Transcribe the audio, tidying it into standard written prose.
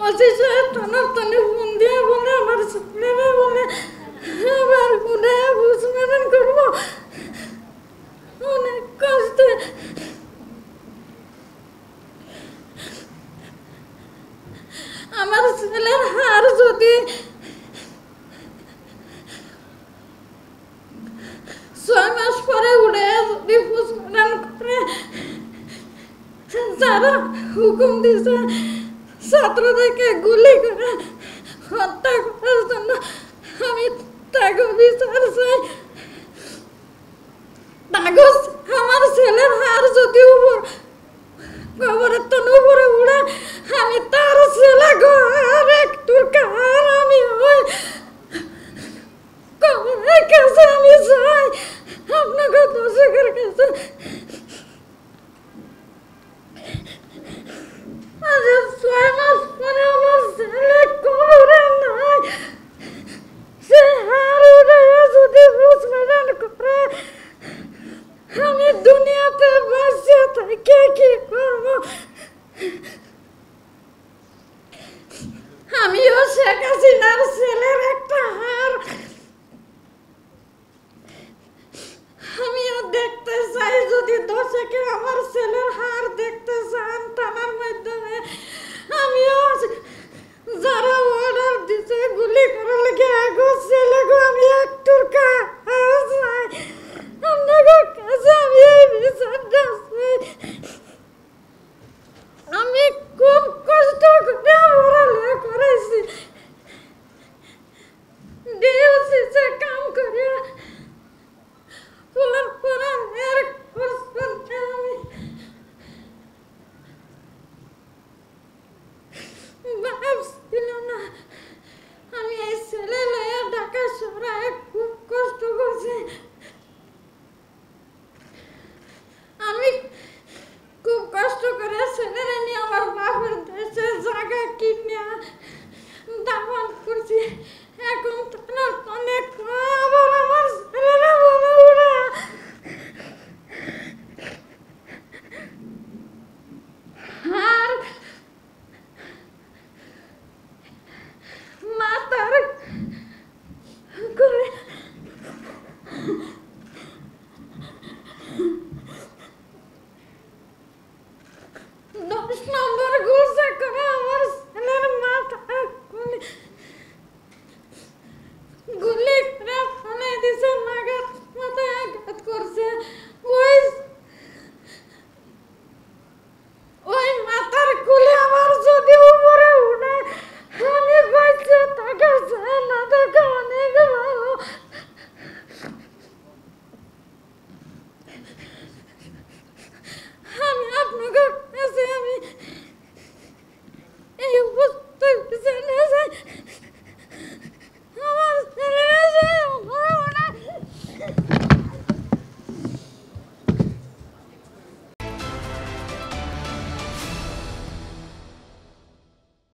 OC সাহেব টানাটানি phone দিয়ে বলে আমার ছেলেরা বলে আবার মনে বুঝমেন করবো অনেক কষ্টে। আমার ছেলের হার যদি 6 মাস পরে উঠে যদি বুঝমেন করে যারা হুকুম দিছে ছাত্রদেরকে গুলি করে হত্যা করার জন্য আমি তাকে বিচার চাই। আমার ছেলের হার যদি খবরের তো উপরে উড়ে আমি তার ছেলে ঘর একটু কার আমি ওই খবরের কাছে আমি চাই আপনাকে দর্শকের কাছে। আজ 6 মাস পরে আমার ছেলে খবরে নাই, সে হার উঠে যদি বুঝমেন করে আমি দুনিয়াতে বাঁচিয়ে থেকে কি করব। আমিও শেখ হাসিনার ছেলের